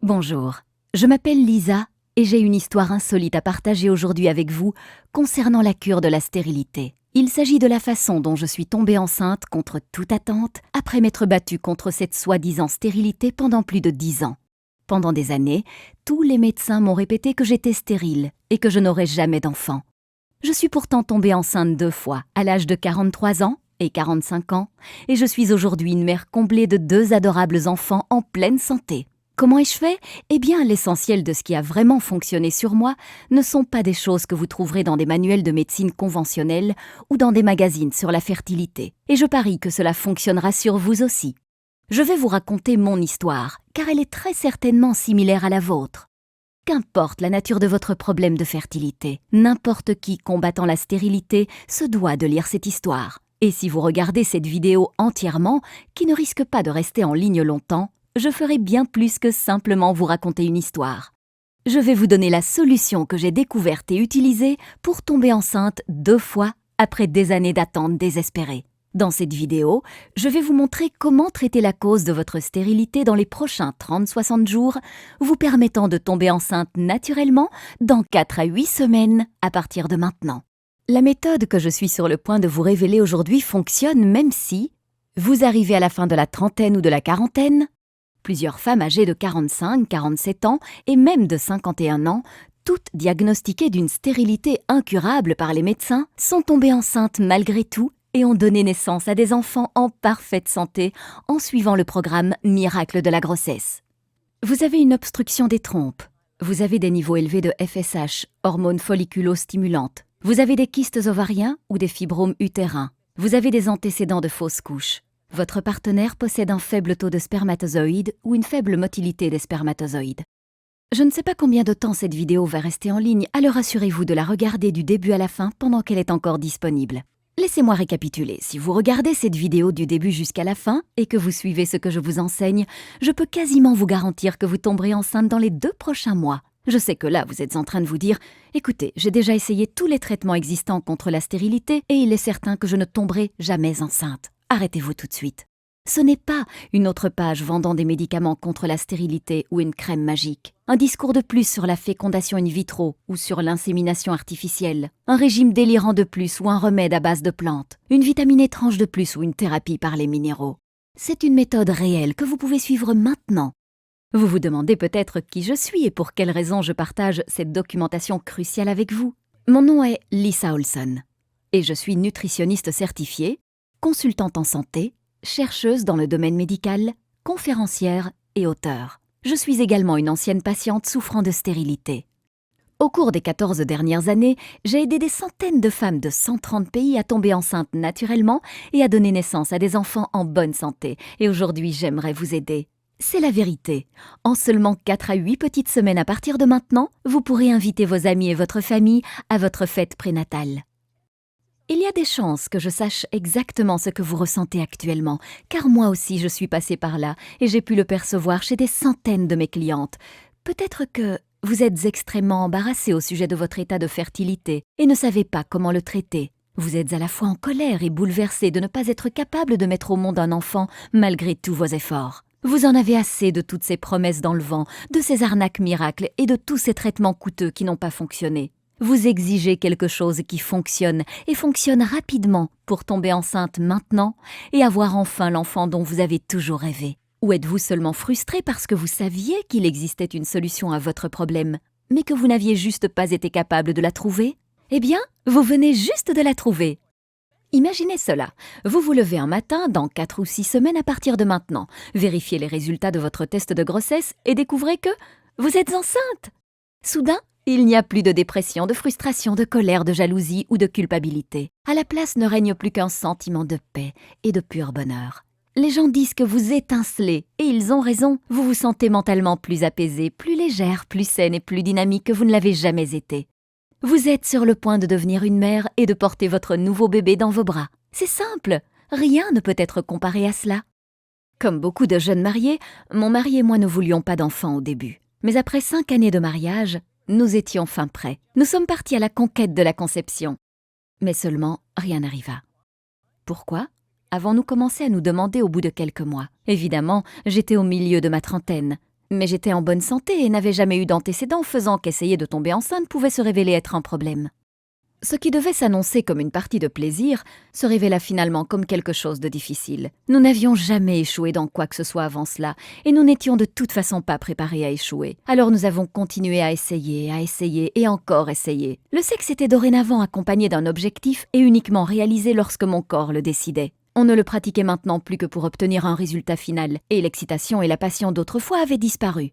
Bonjour, je m'appelle Lisa et j'ai une histoire insolite à partager aujourd'hui avec vous concernant la cure de la stérilité. Il s'agit de la façon dont je suis tombée enceinte contre toute attente après m'être battue contre cette soi-disant stérilité pendant plus de 10 ans. Pendant des années, tous les médecins m'ont répété que j'étais stérile et que je n'aurais jamais d'enfant. Je suis pourtant tombée enceinte 2 fois, à l'âge de 43 ans et 45 ans, et je suis aujourd'hui une mère comblée de 2 adorables enfants en pleine santé. Comment ai-je fait ? Eh bien, l'essentiel de ce qui a vraiment fonctionné sur moi ne sont pas des choses que vous trouverez dans des manuels de médecine conventionnels ou dans des magazines sur la fertilité. Et je parie que cela fonctionnera sur vous aussi. Je vais vous raconter mon histoire, car elle est très certainement similaire à la vôtre. Qu'importe la nature de votre problème de fertilité, n'importe qui combattant la stérilité se doit de lire cette histoire. Et si vous regardez cette vidéo entièrement, qui ne risque pas de rester en ligne longtemps, je ferai bien plus que simplement vous raconter une histoire. Je vais vous donner la solution que j'ai découverte et utilisée pour tomber enceinte 2 fois après des années d'attente désespérée. Dans cette vidéo, je vais vous montrer comment traiter la cause de votre stérilité dans les prochains 30-60 jours, vous permettant de tomber enceinte naturellement dans 4 à 8 semaines à partir de maintenant. La méthode que je suis sur le point de vous révéler aujourd'hui fonctionne même si vous arrivez à la fin de la trentaine ou de la quarantaine. Plusieurs femmes âgées de 45, 47 ans et même de 51 ans, toutes diagnostiquées d'une stérilité incurable par les médecins, sont tombées enceintes malgré tout et ont donné naissance à des enfants en parfaite santé en suivant le programme Miracle de la grossesse. Vous avez une obstruction des trompes, vous avez des niveaux élevés de FSH, hormones folliculo-stimulantes, vous avez des kystes ovariens ou des fibromes utérins, vous avez des antécédents de fausses couches. Votre partenaire possède un faible taux de spermatozoïdes ou une faible motilité des spermatozoïdes. Je ne sais pas combien de temps cette vidéo va rester en ligne, alors assurez-vous de la regarder du début à la fin pendant qu'elle est encore disponible. Laissez-moi récapituler. Si vous regardez cette vidéo du début jusqu'à la fin et que vous suivez ce que je vous enseigne, je peux quasiment vous garantir que vous tomberez enceinte dans les 2 prochains mois. Je sais que là, vous êtes en train de vous dire « Écoutez, j'ai déjà essayé tous les traitements existants contre la stérilité et il est certain que je ne tomberai jamais enceinte. » Arrêtez-vous tout de suite. Ce n'est pas une autre page vendant des médicaments contre la stérilité ou une crème magique, un discours de plus sur la fécondation in vitro ou sur l'insémination artificielle, un régime délirant de plus ou un remède à base de plantes, une vitamine étrange de plus ou une thérapie par les minéraux. C'est une méthode réelle que vous pouvez suivre maintenant. Vous vous demandez peut-être qui je suis et pour quelles raisons je partage cette documentation cruciale avec vous. Mon nom est Lisa Olson et je suis nutritionniste certifiée, consultante en santé, chercheuse dans le domaine médical, conférencière et auteure. Je suis également une ancienne patiente souffrant de stérilité. Au cours des 14 dernières années, j'ai aidé des centaines de femmes de 130 pays à tomber enceintes naturellement et à donner naissance à des enfants en bonne santé. Et aujourd'hui, j'aimerais vous aider. C'est la vérité. En seulement 4 à 8 petites semaines à partir de maintenant, vous pourrez inviter vos amis et votre famille à votre fête prénatale. Il y a des chances que je sache exactement ce que vous ressentez actuellement, car moi aussi je suis passée par là et j'ai pu le percevoir chez des centaines de mes clientes. Peut-être que vous êtes extrêmement embarrassée au sujet de votre état de fertilité et ne savez pas comment le traiter. Vous êtes à la fois en colère et bouleversée de ne pas être capable de mettre au monde un enfant malgré tous vos efforts. Vous en avez assez de toutes ces promesses dans le vent, de ces arnaques miracles et de tous ces traitements coûteux qui n'ont pas fonctionné. Vous exigez quelque chose qui fonctionne et fonctionne rapidement pour tomber enceinte maintenant et avoir enfin l'enfant dont vous avez toujours rêvé. Ou êtes-vous seulement frustré parce que vous saviez qu'il existait une solution à votre problème, mais que vous n'aviez juste pas été capable de la trouver ? Eh bien, vous venez juste de la trouver. Imaginez cela, vous vous levez un matin dans 4 ou 6 semaines à partir de maintenant, vérifiez les résultats de votre test de grossesse et découvrez que vous êtes enceinte. Soudain, il n'y a plus de dépression, de frustration, de colère, de jalousie ou de culpabilité. À la place ne règne plus qu'un sentiment de paix et de pur bonheur. Les gens disent que vous étincelez, et ils ont raison. Vous vous sentez mentalement plus apaisée, plus légère, plus saine et plus dynamique que vous ne l'avez jamais été. Vous êtes sur le point de devenir une mère et de porter votre nouveau bébé dans vos bras. C'est simple, rien ne peut être comparé à cela. Comme beaucoup de jeunes mariés, mon mari et moi ne voulions pas d'enfants au début. Mais après 5 années de mariage, nous étions fin prêts. Nous sommes partis à la conquête de la conception. Mais seulement, rien n'arriva. Pourquoi ? Avons-nous commencé à nous demander au bout de quelques mois. Évidemment, j'étais au milieu de ma trentaine. Mais j'étais en bonne santé et n'avais jamais eu d'antécédents, faisant qu'essayer de tomber enceinte pouvait se révéler être un problème. Ce qui devait s'annoncer comme une partie de plaisir se révéla finalement comme quelque chose de difficile. Nous n'avions jamais échoué dans quoi que ce soit avant cela, et nous n'étions de toute façon pas préparés à échouer. Alors nous avons continué à essayer et encore essayer. Le sexe était dorénavant accompagné d'un objectif et uniquement réalisé lorsque mon corps le décidait. On ne le pratiquait maintenant plus que pour obtenir un résultat final, et l'excitation et la passion d'autrefois avaient disparu.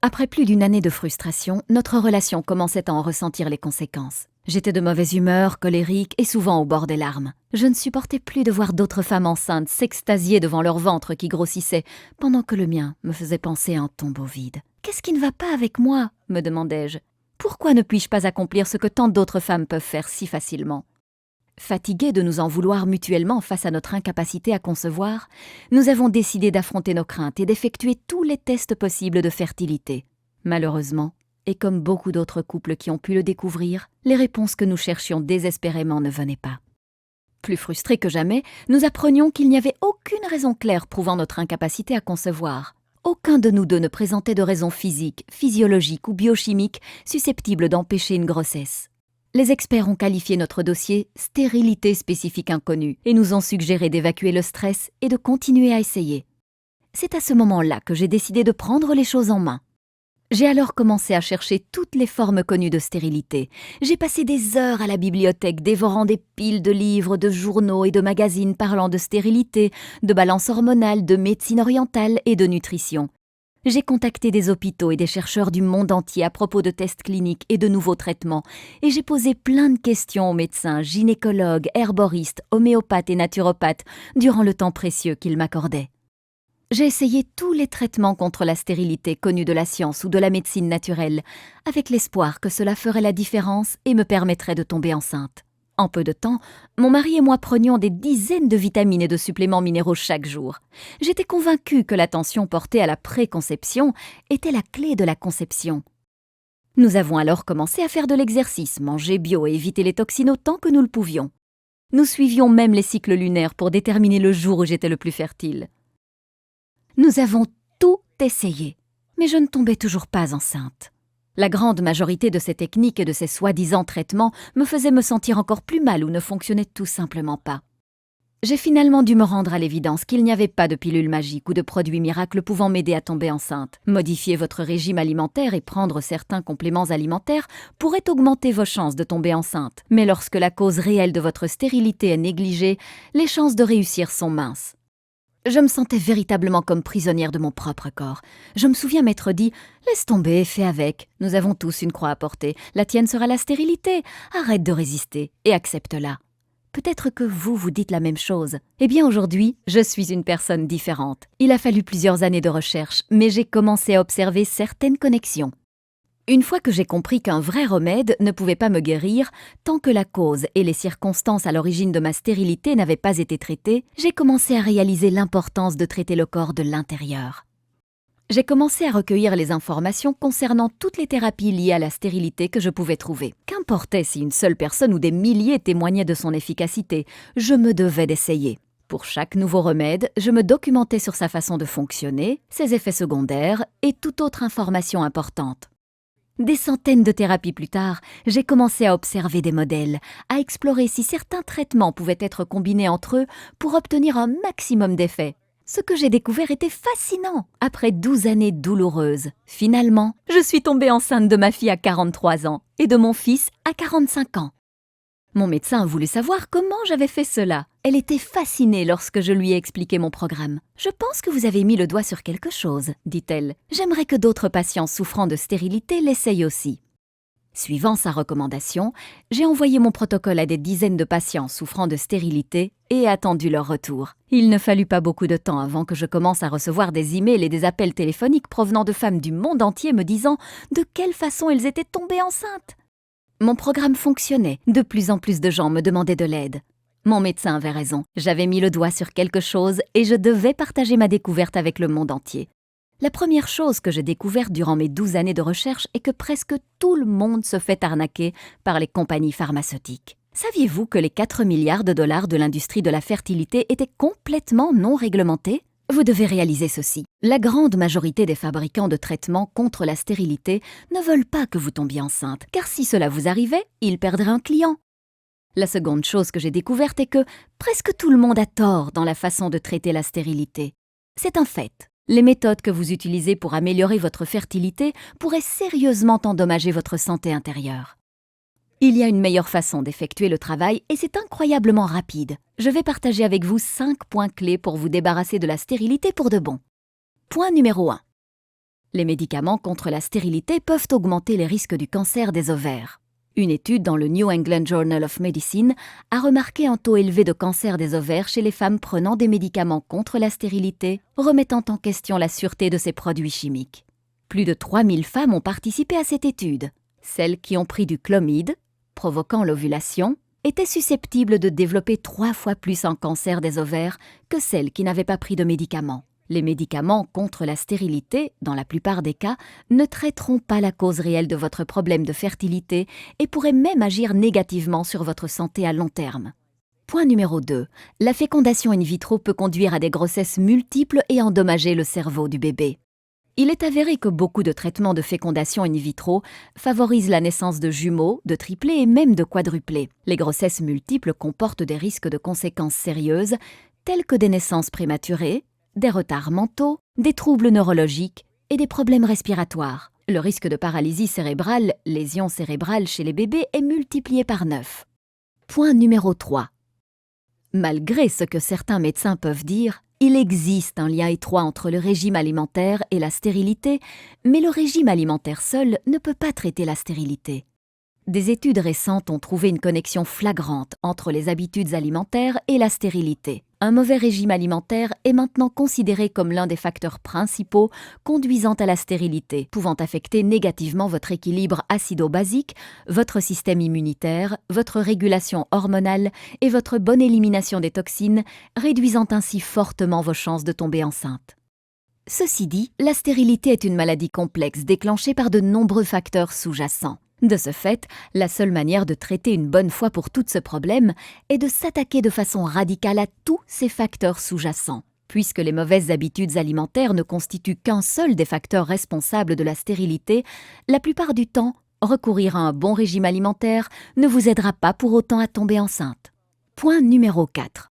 Après plus d'une année de frustration, notre relation commençait à en ressentir les conséquences. J'étais de mauvaise humeur, colérique et souvent au bord des larmes. Je ne supportais plus de voir d'autres femmes enceintes s'extasier devant leur ventre qui grossissait, pendant que le mien me faisait penser à un tombeau vide. « Qu'est-ce qui ne va pas avec moi ?» me demandais-je. « Pourquoi ne puis-je pas accomplir ce que tant d'autres femmes peuvent faire si facilement ?» Fatigués de nous en vouloir mutuellement face à notre incapacité à concevoir, nous avons décidé d'affronter nos craintes et d'effectuer tous les tests possibles de fertilité. Malheureusement, et comme beaucoup d'autres couples qui ont pu le découvrir, les réponses que nous cherchions désespérément ne venaient pas. Plus frustrés que jamais, nous apprenions qu'il n'y avait aucune raison claire prouvant notre incapacité à concevoir. Aucun de nous deux ne présentait de raison physique, physiologique ou biochimique susceptible d'empêcher une grossesse. Les experts ont qualifié notre dossier « stérilité spécifique inconnue » et nous ont suggéré d'évacuer le stress et de continuer à essayer. C'est à ce moment-là que j'ai décidé de prendre les choses en main. J'ai alors commencé à chercher toutes les formes connues de stérilité. J'ai passé des heures à la bibliothèque dévorant des piles de livres, de journaux et de magazines parlant de stérilité, de balance hormonale, de médecine orientale et de nutrition. J'ai contacté des hôpitaux et des chercheurs du monde entier à propos de tests cliniques et de nouveaux traitements, et j'ai posé plein de questions aux médecins, gynécologues, herboristes, homéopathes et naturopathes durant le temps précieux qu'ils m'accordaient. J'ai essayé tous les traitements contre la stérilité connus de la science ou de la médecine naturelle, avec l'espoir que cela ferait la différence et me permettrait de tomber enceinte. En peu de temps, mon mari et moi prenions des dizaines de vitamines et de suppléments minéraux chaque jour. J'étais convaincue que l'attention portée à la préconception était la clé de la conception. Nous avons alors commencé à faire de l'exercice, manger bio et éviter les toxines autant que nous le pouvions. Nous suivions même les cycles lunaires pour déterminer le jour où j'étais le plus fertile. Nous avons tout essayé, mais je ne tombais toujours pas enceinte. La grande majorité de ces techniques et de ces soi-disant traitements me faisaient me sentir encore plus mal ou ne fonctionnaient tout simplement pas. J'ai finalement dû me rendre à l'évidence qu'il n'y avait pas de pilule magique ou de produit miracle pouvant m'aider à tomber enceinte. Modifier votre régime alimentaire et prendre certains compléments alimentaires pourrait augmenter vos chances de tomber enceinte. Mais lorsque la cause réelle de votre stérilité est négligée, les chances de réussir sont minces. Je me sentais véritablement comme prisonnière de mon propre corps. Je me souviens m'être dit « Laisse tomber, fais avec. Nous avons tous une croix à porter. La tienne sera la stérilité. Arrête de résister et accepte-la. » Peut-être que vous vous dites la même chose. Eh bien aujourd'hui, je suis une personne différente. Il a fallu plusieurs années de recherche, mais j'ai commencé à observer certaines connexions. Une fois que j'ai compris qu'un vrai remède ne pouvait pas me guérir, tant que la cause et les circonstances à l'origine de ma stérilité n'avaient pas été traitées, j'ai commencé à réaliser l'importance de traiter le corps de l'intérieur. J'ai commencé à recueillir les informations concernant toutes les thérapies liées à la stérilité que je pouvais trouver. Qu'importait si une seule personne ou des milliers témoignaient de son efficacité, je me devais d'essayer. Pour chaque nouveau remède, je me documentais sur sa façon de fonctionner, ses effets secondaires et toute autre information importante. Des centaines de thérapies plus tard, j'ai commencé à observer des modèles, à explorer si certains traitements pouvaient être combinés entre eux pour obtenir un maximum d'effets. Ce que j'ai découvert était fascinant. Après 12 années douloureuses, finalement, je suis tombée enceinte de ma fille à 43 ans et de mon fils à 45 ans. Mon médecin a voulu savoir comment j'avais fait cela. Elle était fascinée lorsque je lui ai expliqué mon programme. « Je pense que vous avez mis le doigt sur quelque chose, » dit-elle. « J'aimerais que d'autres patients souffrant de stérilité l'essayent aussi. » Suivant sa recommandation, j'ai envoyé mon protocole à des dizaines de patients souffrant de stérilité et attendu leur retour. Il ne fallut pas beaucoup de temps avant que je commence à recevoir des emails et des appels téléphoniques provenant de femmes du monde entier me disant de quelle façon elles étaient tombées enceintes. Mon programme fonctionnait, de plus en plus de gens me demandaient de l'aide. Mon médecin avait raison, j'avais mis le doigt sur quelque chose et je devais partager ma découverte avec le monde entier. La première chose que j'ai découverte durant mes 12 années de recherche est que presque tout le monde se fait arnaquer par les compagnies pharmaceutiques. Saviez-vous que les 4 milliards de dollars de l'industrie de la fertilité étaient complètement non réglementés ? Vous devez réaliser ceci. La grande majorité des fabricants de traitements contre la stérilité ne veulent pas que vous tombiez enceinte, car si cela vous arrivait, ils perdraient un client. La seconde chose que j'ai découverte est que presque tout le monde a tort dans la façon de traiter la stérilité. C'est un fait. Les méthodes que vous utilisez pour améliorer votre fertilité pourraient sérieusement endommager votre santé intérieure. Il y a une meilleure façon d'effectuer le travail et c'est incroyablement rapide. Je vais partager avec vous 5 points clés pour vous débarrasser de la stérilité pour de bon. Point numéro 1. Les médicaments contre la stérilité peuvent augmenter les risques du cancer des ovaires. Une étude dans le New England Journal of Medicine a remarqué un taux élevé de cancer des ovaires chez les femmes prenant des médicaments contre la stérilité, remettant en question la sûreté de ces produits chimiques. Plus de 3000 femmes ont participé à cette étude. Celles qui ont pris du clomide, provoquant l'ovulation, étaient susceptibles de développer 3 fois plus un cancer des ovaires que celles qui n'avaient pas pris de médicaments. Les médicaments contre la stérilité, dans la plupart des cas, ne traiteront pas la cause réelle de votre problème de fertilité et pourraient même agir négativement sur votre santé à long terme. Point numéro 2. La fécondation in vitro peut conduire à des grossesses multiples et endommager le cerveau du bébé. Il est avéré que beaucoup de traitements de fécondation in vitro favorisent la naissance de jumeaux, de triplés et même de quadruplés. Les grossesses multiples comportent des risques de conséquences sérieuses, tels que des naissances prématurées, des retards mentaux, des troubles neurologiques et des problèmes respiratoires. Le risque de paralysie cérébrale, lésion cérébrale chez les bébés est multiplié par 9. Point numéro 3. Malgré ce que certains médecins peuvent dire, il existe un lien étroit entre le régime alimentaire et la stérilité, mais le régime alimentaire seul ne peut pas traiter la stérilité. Des études récentes ont trouvé une connexion flagrante entre les habitudes alimentaires et la stérilité. Un mauvais régime alimentaire est maintenant considéré comme l'un des facteurs principaux conduisant à la stérilité, pouvant affecter négativement votre équilibre acido-basique, votre système immunitaire, votre régulation hormonale et votre bonne élimination des toxines, réduisant ainsi fortement vos chances de tomber enceinte. Ceci dit, la stérilité est une maladie complexe déclenchée par de nombreux facteurs sous-jacents. De ce fait, la seule manière de traiter une bonne fois pour toutes ce problème est de s'attaquer de façon radicale à tous ces facteurs sous-jacents. Puisque les mauvaises habitudes alimentaires ne constituent qu'un seul des facteurs responsables de la stérilité, la plupart du temps, recourir à un bon régime alimentaire ne vous aidera pas pour autant à tomber enceinte. Point numéro 4.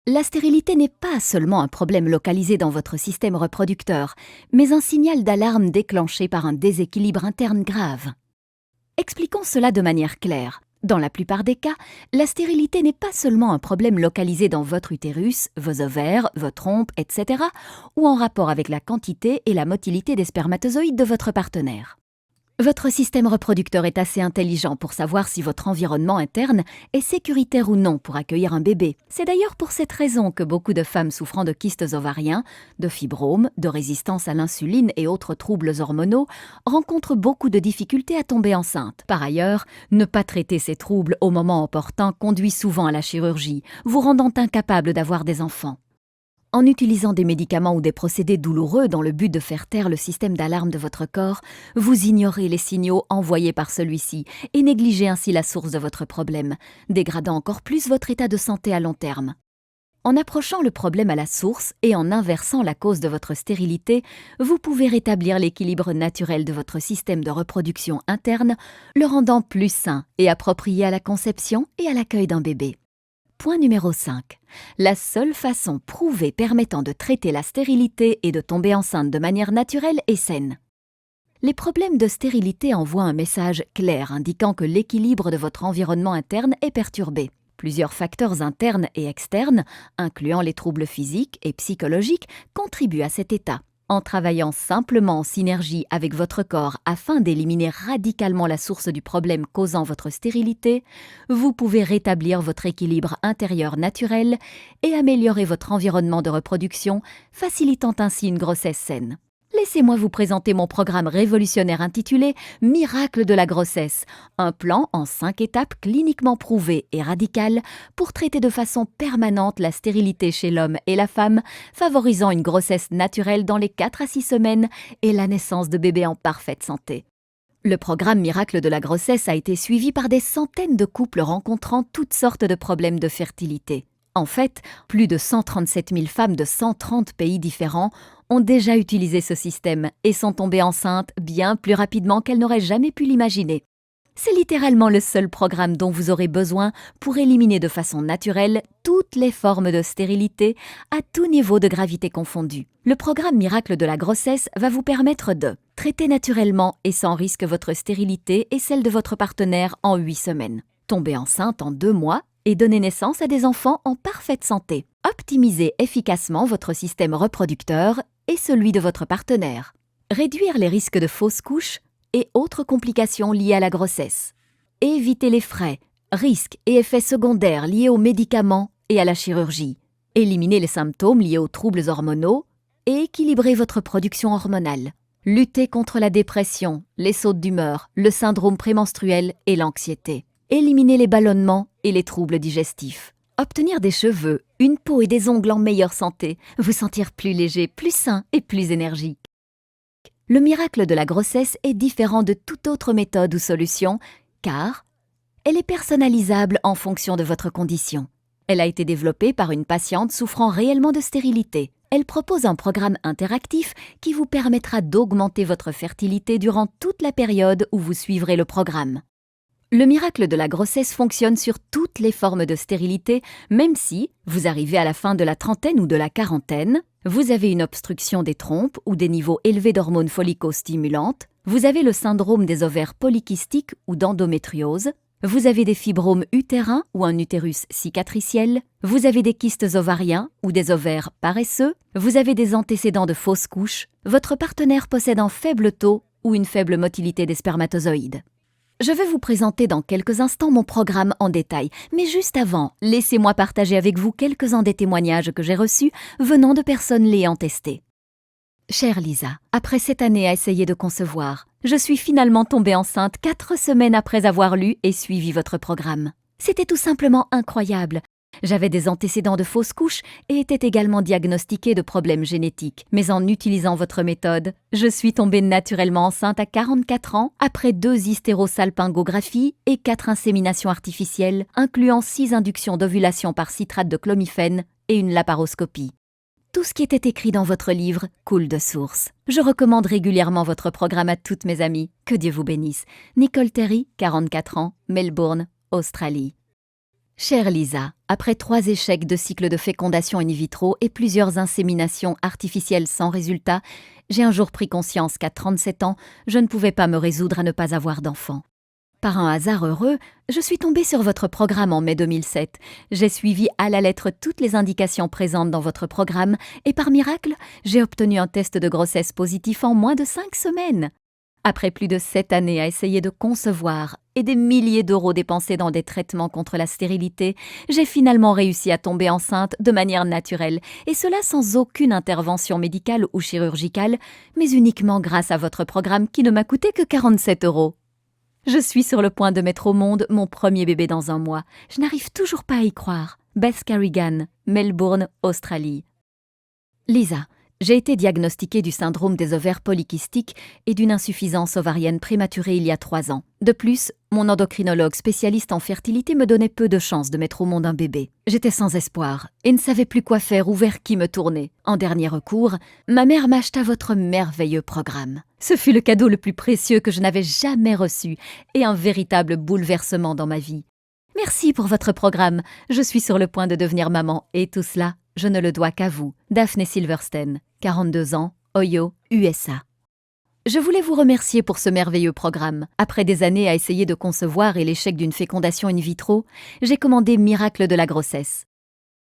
La stérilité n'est pas seulement un problème localisé dans votre système reproducteur, mais un signal d'alarme déclenché par un déséquilibre interne grave. Expliquons cela de manière claire. Dans la plupart des cas, la stérilité n'est pas seulement un problème localisé dans votre utérus, vos ovaires, vos trompes, etc., ou en rapport avec la quantité et la motilité des spermatozoïdes de votre partenaire. Votre système reproducteur est assez intelligent pour savoir si votre environnement interne est sécuritaire ou non pour accueillir un bébé. C'est d'ailleurs pour cette raison que beaucoup de femmes souffrant de kystes ovariens, de fibromes, de résistance à l'insuline et autres troubles hormonaux rencontrent beaucoup de difficultés à tomber enceinte. Par ailleurs, ne pas traiter ces troubles au moment opportun conduit souvent à la chirurgie, vous rendant incapable d'avoir des enfants. En utilisant des médicaments ou des procédés douloureux dans le but de faire taire le système d'alarme de votre corps, vous ignorez les signaux envoyés par celui-ci et négligez ainsi la source de votre problème, dégradant encore plus votre état de santé à long terme. En approchant le problème à la source et en inversant la cause de votre stérilité, vous pouvez rétablir l'équilibre naturel de votre système de reproduction interne, le rendant plus sain et approprié à la conception et à l'accueil d'un bébé. Point numéro 5. La seule façon prouvée permettant de traiter la stérilité et de tomber enceinte de manière naturelle et saine. Les problèmes de stérilité envoient un message clair indiquant que l'équilibre de votre environnement interne est perturbé. Plusieurs facteurs internes et externes, incluant les troubles physiques et psychologiques, contribuent à cet état. En travaillant simplement en synergie avec votre corps afin d'éliminer radicalement la source du problème causant votre stérilité, vous pouvez rétablir votre équilibre intérieur naturel et améliorer votre environnement de reproduction, facilitant ainsi une grossesse saine. Laissez-moi vous présenter mon programme révolutionnaire intitulé « Miracle de la grossesse », un plan en 5 étapes cliniquement prouvé et radical pour traiter de façon permanente la stérilité chez l'homme et la femme, favorisant une grossesse naturelle dans les 4 à 6 semaines et la naissance de bébés en parfaite santé. Le programme Miracle de la grossesse a été suivi par des centaines de couples rencontrant toutes sortes de problèmes de fertilité. En fait, plus de 137 000 femmes de 130 pays différents ont déjà utilisé ce système et sont tombées enceintes bien plus rapidement qu'elles n'auraient jamais pu l'imaginer. C'est littéralement le seul programme dont vous aurez besoin pour éliminer de façon naturelle toutes les formes de stérilité à tout niveau de gravité confondu. Le programme Miracle de la grossesse va vous permettre de traiter naturellement et sans risque votre stérilité et celle de votre partenaire en 8 semaines, tomber enceinte en 2 mois et donner naissance à des enfants en parfaite santé, optimiser efficacement votre système reproducteur et celui de votre partenaire, réduire les risques de fausses couches et autres complications liées à la grossesse. Évitez les frais, risques et effets secondaires liés aux médicaments et à la chirurgie. Éliminez les symptômes liés aux troubles hormonaux et équilibrez votre production hormonale. Luttez contre la dépression, les sautes d'humeur, le syndrome prémenstruel et l'anxiété. Éliminez les ballonnements et les troubles digestifs. Obtenir des cheveux, une peau et des ongles en meilleure santé, vous sentir plus léger, plus sain et plus énergique. Le miracle de la grossesse est différent de toute autre méthode ou solution, car elle est personnalisable en fonction de votre condition. Elle a été développée par une patiente souffrant réellement de stérilité. Elle propose un programme interactif qui vous permettra d'augmenter votre fertilité durant toute la période où vous suivrez le programme. Le miracle de la grossesse fonctionne sur toutes les formes de stérilité, même si vous arrivez à la fin de la trentaine ou de la quarantaine, vous avez une obstruction des trompes ou des niveaux élevés d'hormones follicostimulantes, vous avez le syndrome des ovaires polykystiques ou d'endométriose, vous avez des fibromes utérins ou un utérus cicatriciel, vous avez des kystes ovariens ou des ovaires paresseux, vous avez des antécédents de fausses couches, votre partenaire possède un faible taux ou une faible motilité des spermatozoïdes. Je vais vous présenter dans quelques instants mon programme en détail, mais juste avant, laissez-moi partager avec vous quelques-uns des témoignages que j'ai reçus venant de personnes l'ayant testé. Chère Lisa, après 7 années à essayer de concevoir, je suis finalement tombée enceinte 4 semaines après avoir lu et suivi votre programme. C'était tout simplement incroyable. J'avais des antécédents de fausses couches et étais également diagnostiquée de problèmes génétiques. Mais en utilisant votre méthode, je suis tombée naturellement enceinte à 44 ans après 2 hystérosalpingographies et 4 inséminations artificielles, incluant 6 inductions d'ovulation par citrate de clomifène et une laparoscopie. Tout ce qui était écrit dans votre livre coule de source. Je recommande régulièrement votre programme à toutes mes amies. Que Dieu vous bénisse. Nicole Terry, 44 ans, Melbourne, Australie. Chère Lisa, après 3 échecs de cycle de fécondation in vitro et plusieurs inséminations artificielles sans résultat, j'ai un jour pris conscience qu'à 37 ans, je ne pouvais pas me résoudre à ne pas avoir d'enfant. Par un hasard heureux, je suis tombée sur votre programme en mai 2007. J'ai suivi à la lettre toutes les indications présentes dans votre programme et par miracle, j'ai obtenu un test de grossesse positif en moins de 5 semaines. Après plus de 7 années à essayer de concevoir et des milliers d'euros dépensés dans des traitements contre la stérilité, j'ai finalement réussi à tomber enceinte de manière naturelle, et cela sans aucune intervention médicale ou chirurgicale, mais uniquement grâce à votre programme qui ne m'a coûté que 47 euros. Je suis sur le point de mettre au monde mon premier bébé dans un mois. Je n'arrive toujours pas à y croire. Beth Carrigan, Melbourne, Australie. Lisa, j'ai été diagnostiquée du syndrome des ovaires polykystiques et d'une insuffisance ovarienne prématurée il y a 3 ans. De plus, mon endocrinologue spécialiste en fertilité me donnait peu de chances de mettre au monde un bébé. J'étais sans espoir et ne savais plus quoi faire ou vers qui me tourner. En dernier recours, ma mère m'acheta votre merveilleux programme. Ce fut le cadeau le plus précieux que je n'avais jamais reçu et un véritable bouleversement dans ma vie. Merci pour votre programme. Je suis sur le point de devenir maman et tout cela, je ne le dois qu'à vous. Daphne Silverstein, 42 ans, Ohio, USA. Je voulais vous remercier pour ce merveilleux programme. Après des années à essayer de concevoir et l'échec d'une fécondation in vitro, j'ai commandé Miracle de la grossesse.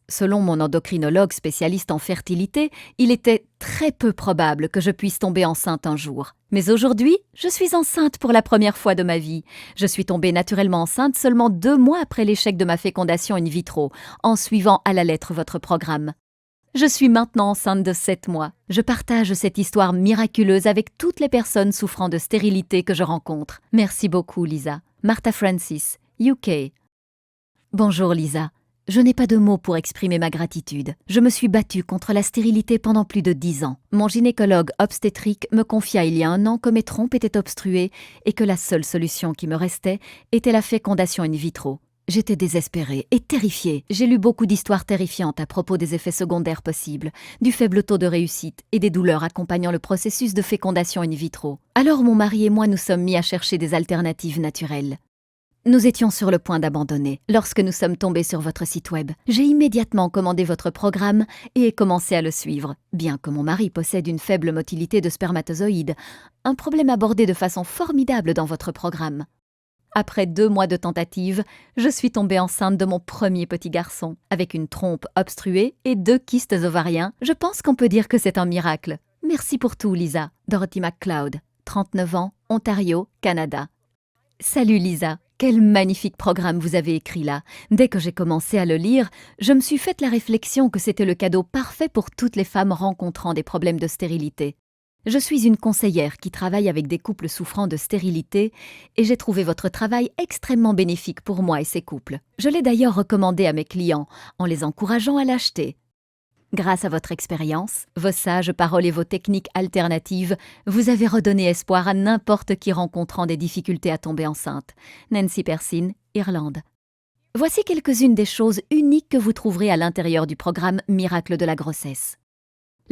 Selon mon endocrinologue spécialiste en fertilité, il était très peu probable que je puisse tomber enceinte un jour. Mais aujourd'hui, je suis enceinte pour la première fois de ma vie. Je suis tombée naturellement enceinte seulement 2 mois après l'échec de ma fécondation in vitro, en suivant à la lettre votre programme. Je suis maintenant enceinte de 7 mois. Je partage cette histoire miraculeuse avec toutes les personnes souffrant de stérilité que je rencontre. Merci beaucoup, Lisa. Martha Francis, UK. Bonjour, Lisa. Je n'ai pas de mots pour exprimer ma gratitude. Je me suis battue contre la stérilité pendant plus de 10 ans. Mon gynécologue obstétrique me confia il y a 1 an que mes trompes étaient obstruées et que la seule solution qui me restait était la fécondation in vitro. J'étais désespérée et terrifiée. J'ai lu beaucoup d'histoires terrifiantes à propos des effets secondaires possibles, du faible taux de réussite et des douleurs accompagnant le processus de fécondation in vitro. Alors mon mari et moi nous sommes mis à chercher des alternatives naturelles. Nous étions sur le point d'abandonner lorsque nous sommes tombés sur votre site web. J'ai immédiatement commandé votre programme et ai commencé à le suivre, bien que mon mari possède une faible motilité de spermatozoïdes, un problème abordé de façon formidable dans votre programme. Après 2 mois de tentatives, je suis tombée enceinte de mon premier petit garçon. Avec une trompe obstruée et 2 kystes ovariens, je pense qu'on peut dire que c'est un miracle. Merci pour tout, Lisa. Dorothy McCloud, 39 ans, Ontario, Canada. Salut Lisa, quel magnifique programme vous avez écrit là. Dès que j'ai commencé à le lire, je me suis faite la réflexion que c'était le cadeau parfait pour toutes les femmes rencontrant des problèmes de stérilité. Je suis une conseillère qui travaille avec des couples souffrant de stérilité et j'ai trouvé votre travail extrêmement bénéfique pour moi et ces couples. Je l'ai d'ailleurs recommandé à mes clients en les encourageant à l'acheter. Grâce à votre expérience, vos sages paroles et vos techniques alternatives, vous avez redonné espoir à n'importe qui rencontrant des difficultés à tomber enceinte. Nancy Persine, Irlande. Voici quelques-unes des choses uniques que vous trouverez à l'intérieur du programme Miracle de la grossesse.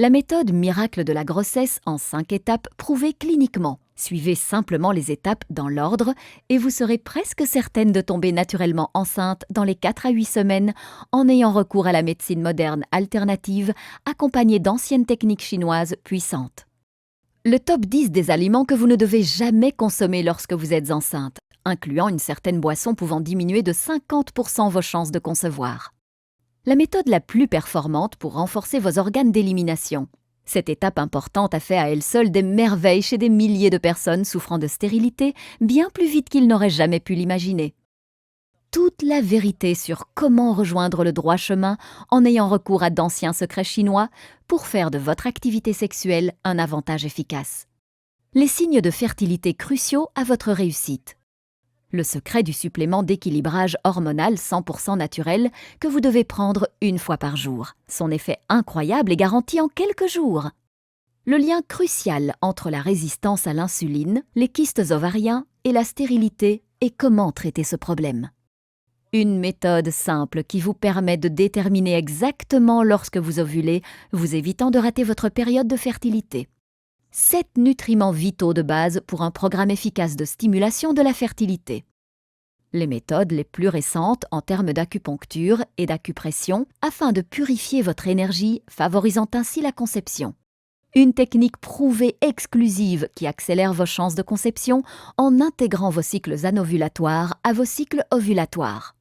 La méthode Miracle de la grossesse en 5 étapes prouvée cliniquement. Suivez simplement les étapes dans l'ordre et vous serez presque certaine de tomber naturellement enceinte dans les 4 à 8 semaines en ayant recours à la médecine moderne alternative accompagnée d'anciennes techniques chinoises puissantes. Le top 10 des aliments que vous ne devez jamais consommer lorsque vous êtes enceinte, incluant une certaine boisson pouvant diminuer de 50% vos chances de concevoir. La méthode la plus performante pour renforcer vos organes d'élimination. Cette étape importante a fait à elle seule des merveilles chez des milliers de personnes souffrant de stérilité, bien plus vite qu'ils n'auraient jamais pu l'imaginer. Toute la vérité sur comment rejoindre le droit chemin en ayant recours à d'anciens secrets chinois pour faire de votre activité sexuelle un avantage efficace. Les signes de fertilité cruciaux à votre réussite. Le secret du supplément d'équilibrage hormonal 100% naturel que vous devez prendre 1 fois par jour. Son effet incroyable est garanti en quelques jours. Le lien crucial entre la résistance à l'insuline, les kystes ovariens et la stérilité et comment traiter ce problème. Une méthode simple qui vous permet de déterminer exactement lorsque vous ovulez, vous évitant de rater votre période de fertilité. 7 nutriments vitaux de base pour un programme efficace de stimulation de la fertilité. Les méthodes les plus récentes en termes d'acupuncture et d'acupression afin de purifier votre énergie, favorisant ainsi la conception. Une technique prouvée exclusive qui accélère vos chances de conception en intégrant vos cycles anovulatoires à vos cycles ovulatoires.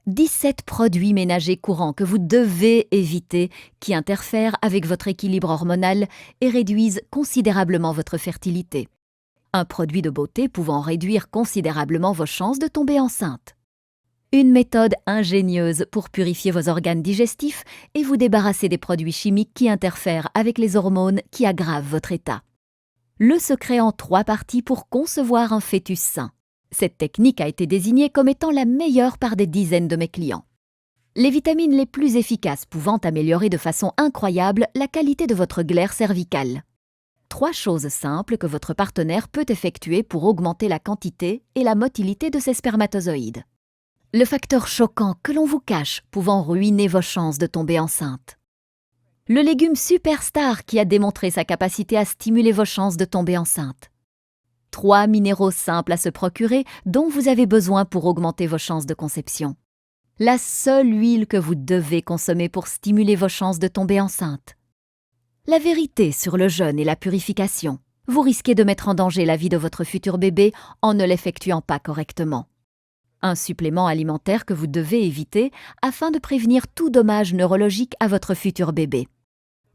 17 produits ménagers courants que vous devez éviter qui interfèrent avec votre équilibre hormonal et réduisent considérablement votre fertilité. Un produit de beauté pouvant réduire considérablement vos chances de tomber enceinte. Une méthode ingénieuse pour purifier vos organes digestifs et vous débarrasser des produits chimiques qui interfèrent avec les hormones qui aggravent votre état. Le secret en 3 parties pour concevoir un fœtus sain. Cette technique a été désignée comme étant la meilleure par des dizaines de mes clients. Les vitamines les plus efficaces pouvant améliorer de façon incroyable la qualité de votre glaire cervicale. 3 choses simples que votre partenaire peut effectuer pour augmenter la quantité et la motilité de ses spermatozoïdes. Le facteur choquant que l'on vous cache pouvant ruiner vos chances de tomber enceinte. Le légume superstar qui a démontré sa capacité à stimuler vos chances de tomber enceinte. 3 minéraux simples à se procurer dont vous avez besoin pour augmenter vos chances de conception. La seule huile que vous devez consommer pour stimuler vos chances de tomber enceinte. La vérité sur le jeûne et la purification. Vous risquez de mettre en danger la vie de votre futur bébé en ne l'effectuant pas correctement. Un supplément alimentaire que vous devez éviter afin de prévenir tout dommage neurologique à votre futur bébé.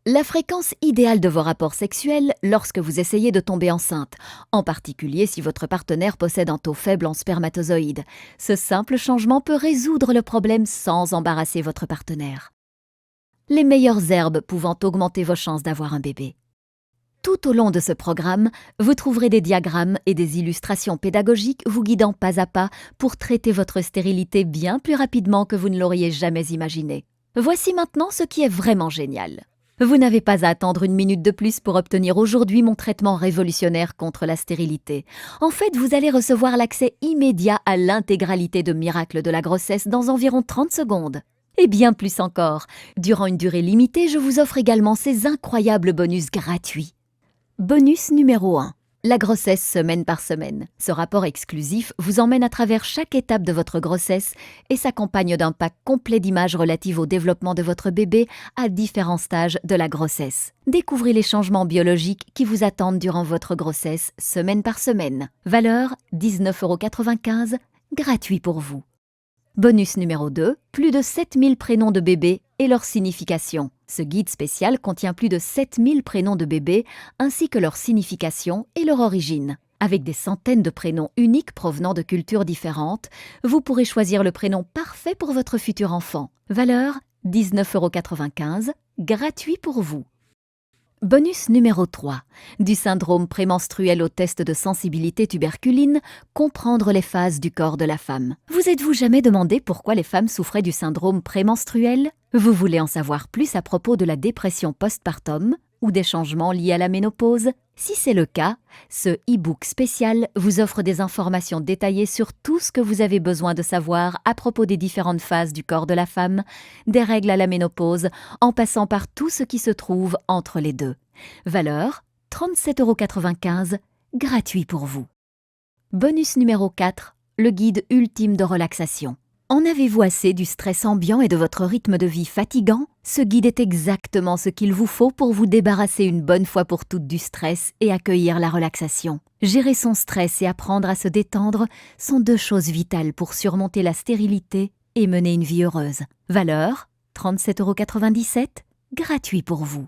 La fréquence idéale de vos rapports sexuels lorsque vous essayez de tomber enceinte, en particulier si votre partenaire possède un taux faible en spermatozoïdes. Ce simple changement peut résoudre le problème sans embarrasser votre partenaire. Les meilleures herbes pouvant augmenter vos chances d'avoir un bébé. Tout au long de ce programme, vous trouverez des diagrammes et des illustrations pédagogiques vous guidant pas à pas pour traiter votre stérilité bien plus rapidement que vous ne l'auriez jamais imaginé. Voici maintenant ce qui est vraiment génial. Vous n'avez pas à attendre une minute de plus pour obtenir aujourd'hui mon traitement révolutionnaire contre la stérilité. En fait, vous allez recevoir l'accès immédiat à l'intégralité de Miracle de la grossesse dans environ 30 secondes. Et bien plus encore, durant une durée limitée, je vous offre également ces incroyables bonus gratuits. Bonus numéro 1. La grossesse semaine par semaine. Ce rapport exclusif vous emmène à travers chaque étape de votre grossesse et s'accompagne d'un pack complet d'images relatives au développement de votre bébé à différents stages de la grossesse. Découvrez les changements biologiques qui vous attendent durant votre grossesse semaine par semaine. Valeur 19,95 €, gratuit pour vous. Bonus numéro 2, plus de 7000 prénoms de bébés et leur signification. Ce guide spécial contient plus de 7000 prénoms de bébés ainsi que leur signification et leur origine. Avec des centaines de prénoms uniques provenant de cultures différentes, vous pourrez choisir le prénom parfait pour votre futur enfant. Valeur 19,95 €, gratuit pour vous. Bonus numéro 3. Du syndrome prémenstruel au test de sensibilité tuberculine, comprendre les phases du corps de la femme. Vous êtes-vous jamais demandé pourquoi les femmes souffraient du syndrome prémenstruel? Vous voulez en savoir plus à propos de la dépression postpartum ou des changements liés à la ménopause? Si c'est le cas, ce e-book spécial vous offre des informations détaillées sur tout ce que vous avez besoin de savoir à propos des différentes phases du corps de la femme, des règles à la ménopause, en passant par tout ce qui se trouve entre les deux. Valeur 37,95 €, gratuit pour vous. Bonus numéro 4, le guide ultime de relaxation. En avez-vous assez du stress ambiant et de votre rythme de vie fatigant? Ce guide est exactement ce qu'il vous faut pour vous débarrasser une bonne fois pour toutes du stress et accueillir la relaxation. Gérer son stress et apprendre à se détendre sont deux choses vitales pour surmonter la stérilité et mener une vie heureuse. Valeur 37,97 €, gratuit pour vous.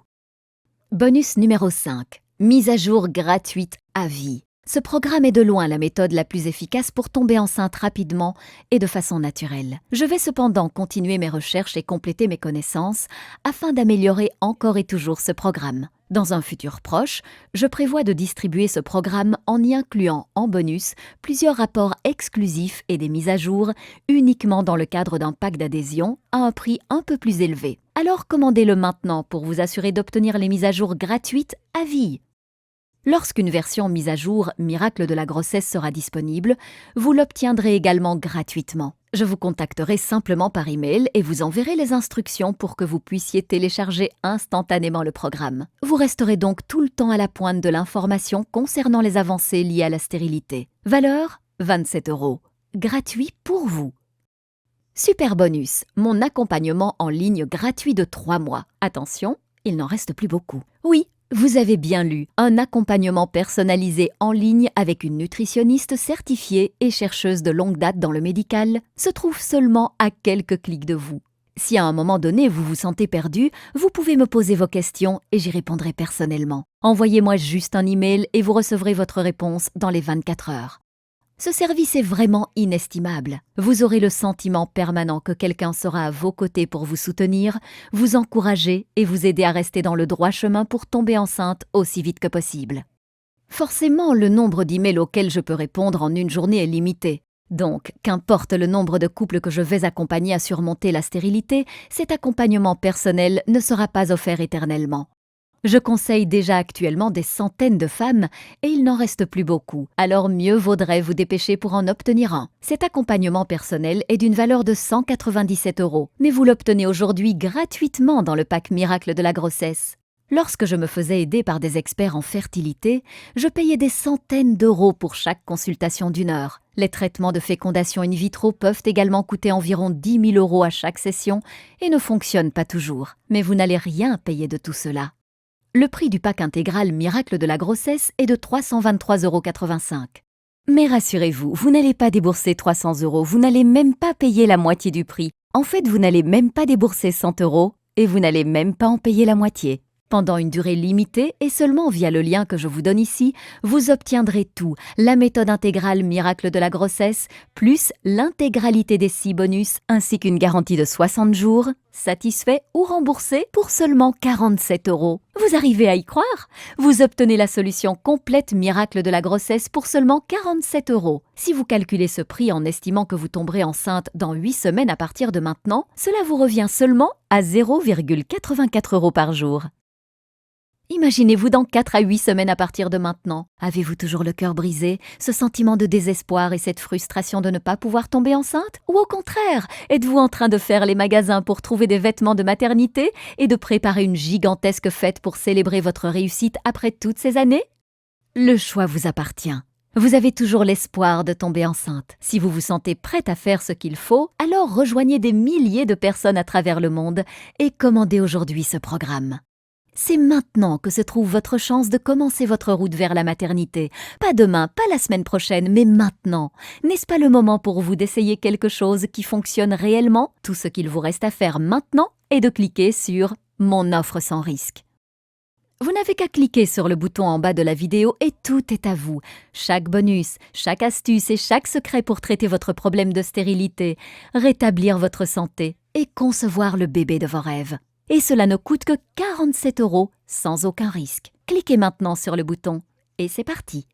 Bonus numéro 5, mise à jour gratuite à vie. Ce programme est de loin la méthode la plus efficace pour tomber enceinte rapidement et de façon naturelle. Je vais cependant continuer mes recherches et compléter mes connaissances afin d'améliorer encore et toujours ce programme. Dans un futur proche, je prévois de distribuer ce programme en y incluant en bonus plusieurs rapports exclusifs et des mises à jour uniquement dans le cadre d'un pack d'adhésion à un prix un peu plus élevé. Alors commandez-le maintenant pour vous assurer d'obtenir les mises à jour gratuites à vie. Lorsqu'une version mise à jour Miracle de la grossesse sera disponible, vous l'obtiendrez également gratuitement. Je vous contacterai simplement par email et vous enverrai les instructions pour que vous puissiez télécharger instantanément le programme. Vous resterez donc tout le temps à la pointe de l'information concernant les avancées liées à la stérilité. Valeur 27 €, gratuit pour vous. Super bonus, mon accompagnement en ligne gratuit de 3 mois. Attention, il n'en reste plus beaucoup. Oui, vous avez bien lu, un accompagnement personnalisé en ligne avec une nutritionniste certifiée et chercheuse de longue date dans le médical se trouve seulement à quelques clics de vous. Si à un moment donné vous vous sentez perdu, vous pouvez me poser vos questions et j'y répondrai personnellement. Envoyez-moi juste un email et vous recevrez votre réponse dans les 24 heures. Ce service est vraiment inestimable. Vous aurez le sentiment permanent que quelqu'un sera à vos côtés pour vous soutenir, vous encourager et vous aider à rester dans le droit chemin pour tomber enceinte aussi vite que possible. Forcément, le nombre d'emails auxquels je peux répondre en une journée est limité. Donc, qu'importe le nombre de couples que je vais accompagner à surmonter la stérilité, cet accompagnement personnel ne sera pas offert éternellement. Je conseille déjà actuellement des centaines de femmes et il n'en reste plus beaucoup, alors mieux vaudrait vous dépêcher pour en obtenir un. Cet accompagnement personnel est d'une valeur de 197 €, mais vous l'obtenez aujourd'hui gratuitement dans le pack Miracle de la grossesse. Lorsque je me faisais aider par des experts en fertilité, je payais des centaines d'euros pour chaque consultation d'1 heure. Les traitements de fécondation in vitro peuvent également coûter environ 10 000 € à chaque session et ne fonctionnent pas toujours. Mais vous n'allez rien payer de tout cela. Le prix du pack intégral Miracle de la grossesse est de 323,85 €. Mais rassurez-vous, vous n'allez pas débourser 300 €, vous n'allez même pas payer la moitié du prix. En fait, vous n'allez même pas débourser 100 € et vous n'allez même pas en payer la moitié. Pendant une durée limitée et seulement via le lien que je vous donne ici, vous obtiendrez tout, la méthode intégrale Miracle de la grossesse, plus l'intégralité des 6 bonus, ainsi qu'une garantie de 60 jours, satisfait ou remboursé pour seulement 47 €. Vous arrivez à y croire? Vous obtenez la solution complète Miracle de la grossesse pour seulement 47 €. Si vous calculez ce prix en estimant que vous tomberez enceinte dans 8 semaines à partir de maintenant, cela vous revient seulement à 0,84 € par jour. Imaginez-vous dans 4 à 8 semaines à partir de maintenant. Avez-vous toujours le cœur brisé, ce sentiment de désespoir et cette frustration de ne pas pouvoir tomber enceinte? Ou au contraire, êtes-vous en train de faire les magasins pour trouver des vêtements de maternité et de préparer une gigantesque fête pour célébrer votre réussite après toutes ces années? Le choix vous appartient. Vous avez toujours l'espoir de tomber enceinte. Si vous vous sentez prête à faire ce qu'il faut, alors rejoignez des milliers de personnes à travers le monde et commandez aujourd'hui ce programme. C'est maintenant que se trouve votre chance de commencer votre route vers la maternité. Pas demain, pas la semaine prochaine, mais maintenant. N'est-ce pas le moment pour vous d'essayer quelque chose qui fonctionne réellement? Tout ce qu'il vous reste à faire maintenant est de cliquer sur « Mon offre sans risque ». Vous n'avez qu'à cliquer sur le bouton en bas de la vidéo et tout est à vous. Chaque bonus, chaque astuce et chaque secret pour traiter votre problème de stérilité, rétablir votre santé et concevoir le bébé de vos rêves. Et cela ne coûte que 47 € sans aucun risque. Cliquez maintenant sur le bouton et c'est parti.